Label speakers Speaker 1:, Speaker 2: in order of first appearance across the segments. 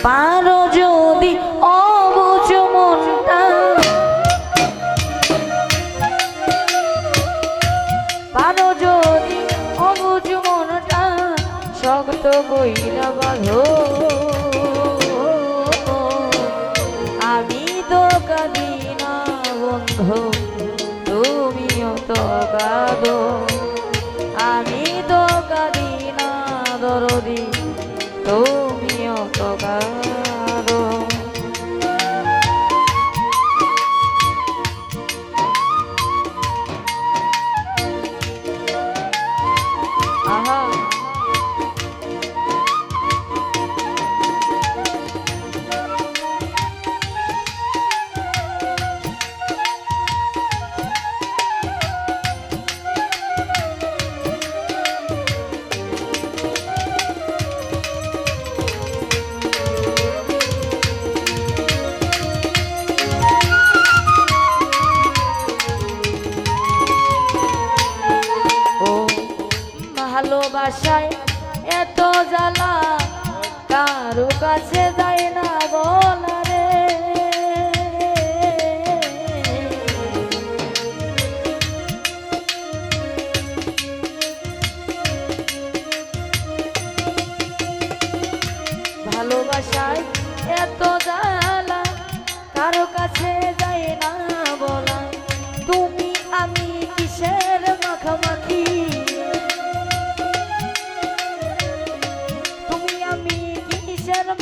Speaker 1: পারো যদি অবুঝ মনটা, পারো যদি অবুঝ মনটা শক্ত কইরা বাঁধো। আমি তো কাঁদি না বন্ধু, তুমিও তো কাঁদো। আমি তো কাঁদি না দরদি, তুমিও তো কাঁদো। আহা ভালোবাসায় এত জ্বালা কারো কাছে যায় না বলা রে। ভালোবাসায় এত জ্বালা কারো কাছে যায় না বলা। তুমি আমি কিসের মাখামাখি,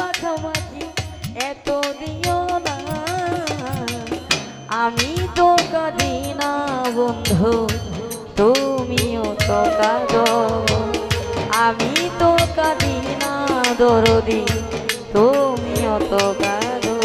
Speaker 1: মাখামাখি এত দিও না। আমি তো কাঁদি না বন্ধু, তুমিও তো কাঁদো। আমি তো কাঁদি না দরদি, তুমিও তো কাঁদো।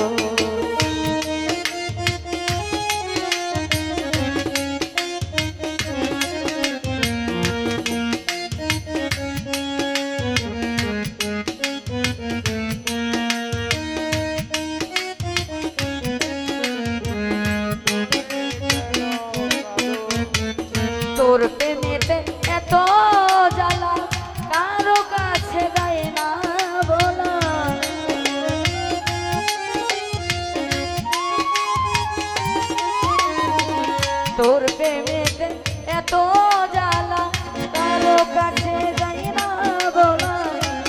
Speaker 1: তোর প্রেমেতে এত জ্বালা কারো কাছে যায় না বলা। তোর প্রেমেতে এত জ্বালা কারো কাছে যায় না বলা।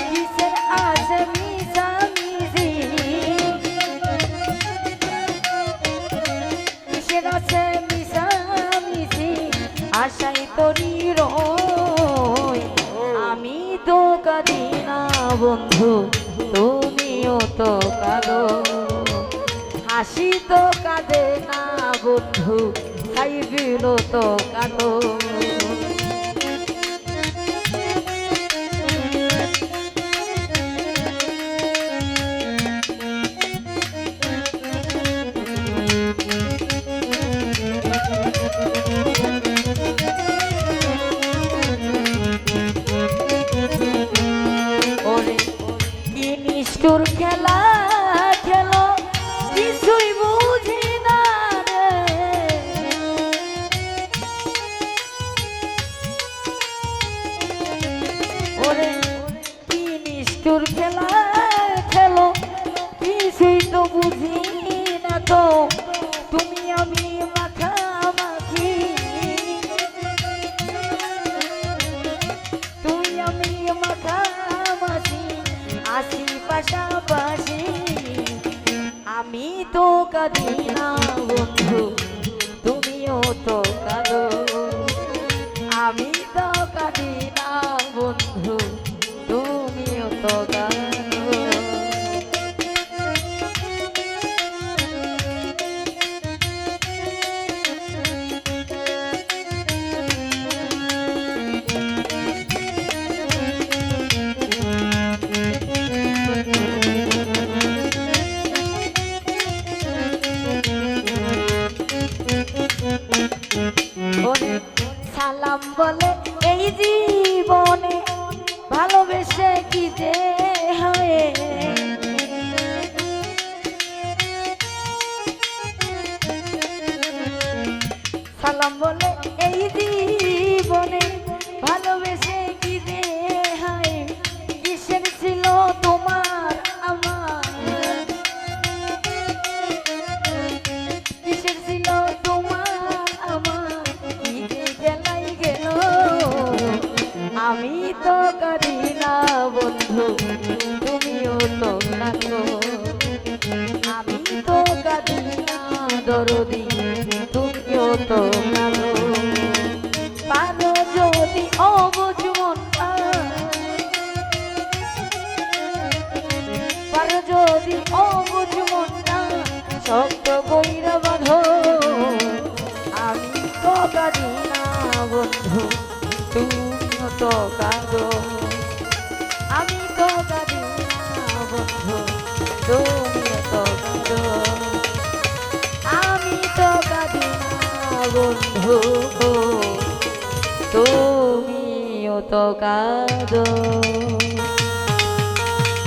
Speaker 1: কিসের আছে মিশামিশি, কিসের আছে মিশামিশি আশাই তরি রই। আমি তো কাঁদি না বন্ধু, তুমিও তো কাঁদো। হাসি তো কাঁদে না বন্ধু, খাইবিল তো কাঁদো। নিষ্ঠুর খেলা খেলো কিছুই বুঝি না রে। ওরে কি নিষ্ঠুর খেলা খেলো কিছুই তো বুঝি না তো। তুমি আমি মাখামাখি, তুমি আমি মাখামাখি আসি পাশাপাশি। আমি তো কাঁদি না বন্ধু, তুমিও তো কাঁদো। আমি তো কাঁদি না বন্ধু, তুমিও তো কাঁদো। সালাম বলে এই জীবনে ভালোবেসে কি যে তুমিও তো কাঁদো। আমি তো কাঁদি না দরদি, তুমিও তো কাঁদো। পারো যদি অবুঝ মনটা, পারো যদি অবুঝ মনটা শক্ত কইরা বাঁধো। আমি তো কাঁদি না বন্ধু, তুমিও তো কাঁদো। আমি তো কাঁদি না বন্ধু, তুমিও তো কাঁদো। আমি তো কাঁদি না বন্ধু, তুমিও তো কাঁদো।